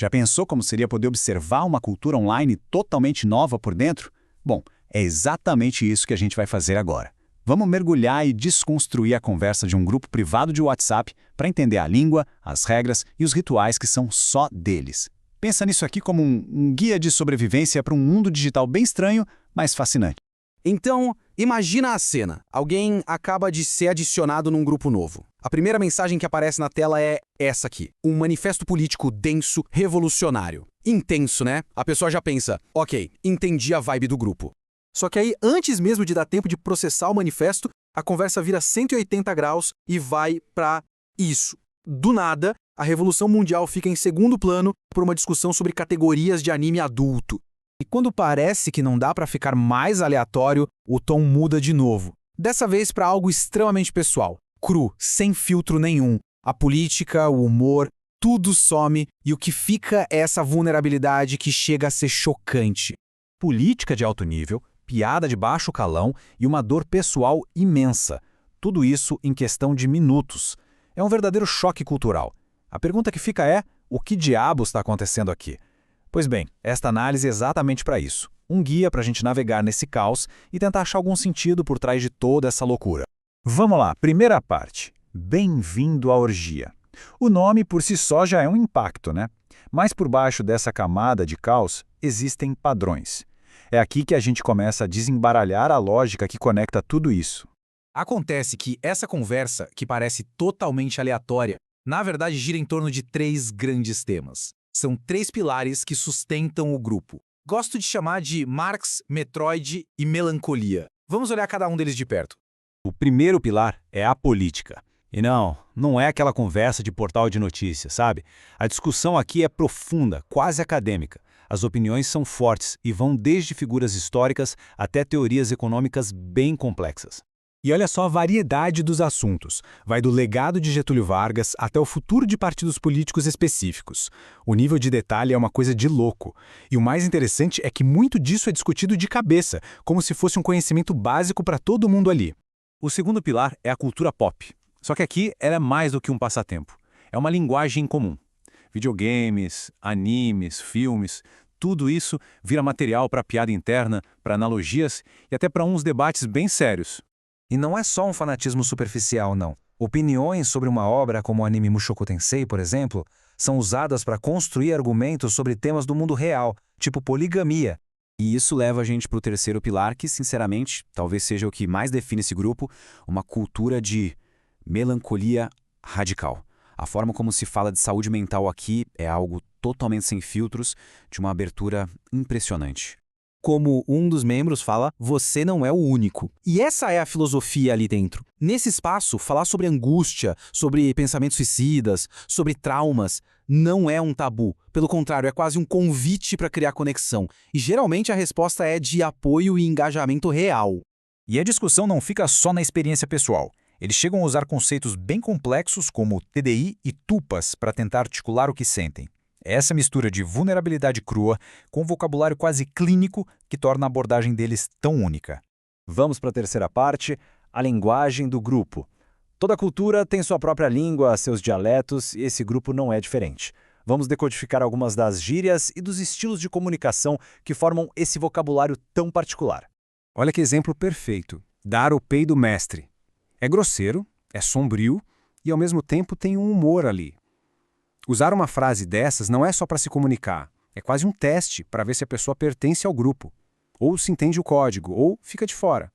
Já pensou como seria poder observar uma cultura online totalmente nova por dentro? Bom, é exatamente isso que a gente vai fazer agora. Vamos mergulhar e desconstruir a conversa de um grupo privado de WhatsApp para entender a língua, as regras e os rituais que são só deles. Pensa nisso aqui como um guia de sobrevivência para um mundo digital bem estranho, mas fascinante. Então, imagina a cena. Alguém acaba de ser adicionado num grupo novo. A primeira mensagem que aparece na tela é essa aqui. Um manifesto político denso, revolucionário. Intenso, né? A pessoa já pensa, ok, entendi a vibe do grupo. Só que aí, antes mesmo de dar tempo de processar o manifesto, a conversa vira 180 graus e vai pra isso. Do nada, a Revolução Mundial fica em segundo plano por uma discussão sobre categorias de anime adulto. E quando parece que não dá pra ficar mais aleatório, o tom muda de novo. Dessa vez pra algo extremamente pessoal, cru, sem filtro nenhum. A política, o humor, tudo some e o que fica é essa vulnerabilidade que chega a ser chocante. Política de alto nível, piada de baixo calão e uma dor pessoal imensa. Tudo isso em questão de minutos. É um verdadeiro choque cultural. A pergunta que fica é, o que diabos está acontecendo aqui? Pois bem, esta análise é exatamente para isso. Um guia para a gente navegar nesse caos e tentar achar algum sentido por trás de toda essa loucura. Vamos lá, primeira parte. Bem-vindo à orgia. O nome por si só já é um impacto, né? Mas por baixo dessa camada de caos existem padrões. É aqui que a gente começa a desembaralhar a lógica que conecta tudo isso. Acontece que essa conversa, que parece totalmente aleatória, na verdade gira em torno de 3 grandes temas. São 3 pilares que sustentam o grupo. Gosto de chamar de Marx, Metroid e melancolia. Vamos olhar cada um deles de perto. O primeiro pilar é a política. E não é aquela conversa de portal de notícias, sabe? A discussão aqui é profunda, quase acadêmica. As opiniões são fortes e vão desde figuras históricas até teorias econômicas bem complexas. E olha só a variedade dos assuntos. Vai do legado de Getúlio Vargas até o futuro de partidos políticos específicos. O nível de detalhe é uma coisa de louco. E o mais interessante é que muito disso é discutido de cabeça, como se fosse um conhecimento básico para todo mundo ali. O segundo pilar é a cultura pop. Só que aqui ela é mais do que um passatempo. É uma linguagem comum. Videogames, animes, filmes, tudo isso vira material para piada interna, para analogias e até para uns debates bem sérios. E não é só um fanatismo superficial, não. Opiniões sobre uma obra como o anime Mushoku Tensei, por exemplo, são usadas para construir argumentos sobre temas do mundo real, tipo poligamia. E isso leva a gente para o terceiro pilar, que, sinceramente, talvez seja o que mais define esse grupo, uma cultura de melancolia radical. A forma como se fala de saúde mental aqui é algo totalmente sem filtros, de uma abertura impressionante. Como um dos membros fala, você não é o único. E essa é a filosofia ali dentro. Nesse espaço, falar sobre angústia, sobre pensamentos suicidas, sobre traumas, não é um tabu. Pelo contrário, é quase um convite para criar conexão. E geralmente a resposta é de apoio e engajamento real. E a discussão não fica só na experiência pessoal. Eles chegam a usar conceitos bem complexos como TDI e TUPAS para tentar articular o que sentem. É essa mistura de vulnerabilidade crua com vocabulário quase clínico que torna a abordagem deles tão única. Vamos para a terceira parte, a linguagem do grupo. Toda cultura tem sua própria língua, seus dialetos, e esse grupo não é diferente. Vamos decodificar algumas das gírias e dos estilos de comunicação que formam esse vocabulário tão particular. Olha que exemplo perfeito. Dar o pei do mestre. É grosseiro, é sombrio e ao mesmo tempo tem um humor ali. Usar uma frase dessas não é só para se comunicar, é quase um teste para ver se a pessoa pertence ao grupo, ou se entende o código, ou fica de fora.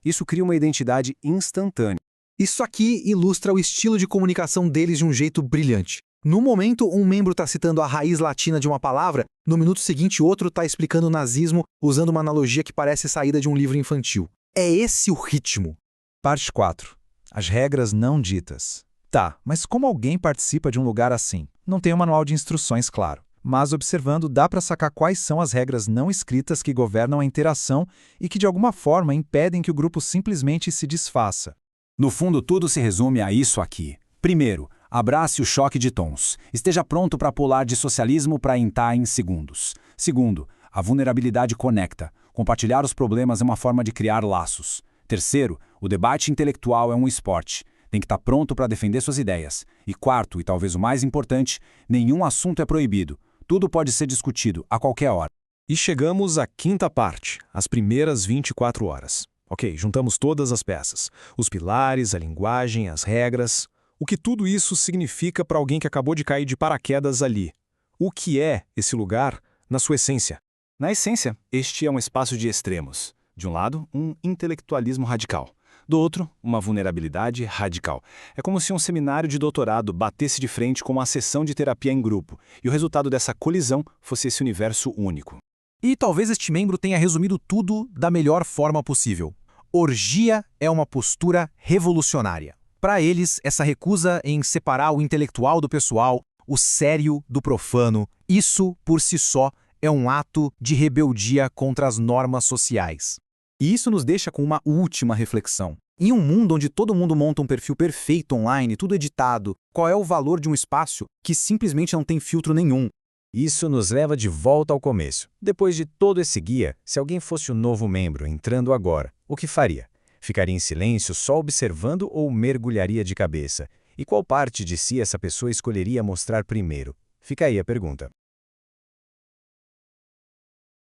Isso cria uma identidade instantânea. Isso aqui ilustra o estilo de comunicação deles de um jeito brilhante. No momento, um membro está citando a raiz latina de uma palavra, no minuto seguinte outro está explicando o nazismo usando uma analogia que parece saída de um livro infantil. É esse o ritmo. Parte 4. As regras não ditas. Tá, mas como alguém participa de um lugar assim? Não tem um manual de instruções, claro. Mas observando, dá para sacar quais são as regras não escritas que governam a interação e que de alguma forma impedem que o grupo simplesmente se desfaça. No fundo, tudo se resume a isso aqui. Primeiro, abrace o choque de tons. Esteja pronto para pular de socialismo para entrar em segundos. Segundo, a vulnerabilidade conecta. Compartilhar os problemas é uma forma de criar laços. Terceiro, o debate intelectual é um esporte. Tem que estar pronto para defender suas ideias. E quarto, e talvez o mais importante, nenhum assunto é proibido. Tudo pode ser discutido, a qualquer hora. E chegamos à quinta parte, as primeiras 24 horas. Ok, juntamos todas as peças. Os pilares, a linguagem, as regras. O que tudo isso significa para alguém que acabou de cair de paraquedas ali? O que é esse lugar na sua essência? Na essência, este é um espaço de extremos. De um lado, um intelectualismo radical. Do outro, uma vulnerabilidade radical. É como se um seminário de doutorado batesse de frente com uma sessão de terapia em grupo, e o resultado dessa colisão fosse esse universo único. E talvez este membro tenha resumido tudo da melhor forma possível. Orgia é uma postura revolucionária. Para eles, essa recusa em separar o intelectual do pessoal, o sério do profano, isso, por si só, é um ato de rebeldia contra as normas sociais. E isso nos deixa com uma última reflexão. Em um mundo onde todo mundo monta um perfil perfeito online, tudo editado, qual é o valor de um espaço que simplesmente não tem filtro nenhum? Isso nos leva de volta ao começo. Depois de todo esse guia, se alguém fosse o novo membro entrando agora, o que faria? Ficaria em silêncio só observando ou mergulharia de cabeça? E qual parte de si essa pessoa escolheria mostrar primeiro? Fica aí a pergunta.